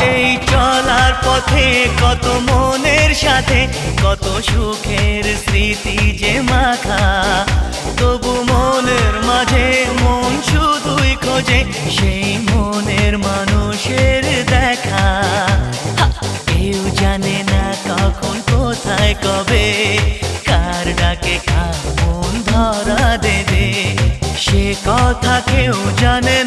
এই চলার পথে কত মনের সাথে কত সুখের স্মৃতি যে মাখা, তবু মনের মাঝে মন শুধুই খোঁজে সেই মনের মানুষের দেখা। কেউ জানে না কখন কোথায় কবে কার ডাকে কার মন ধরা দেবে, সে কথা কেউ জানে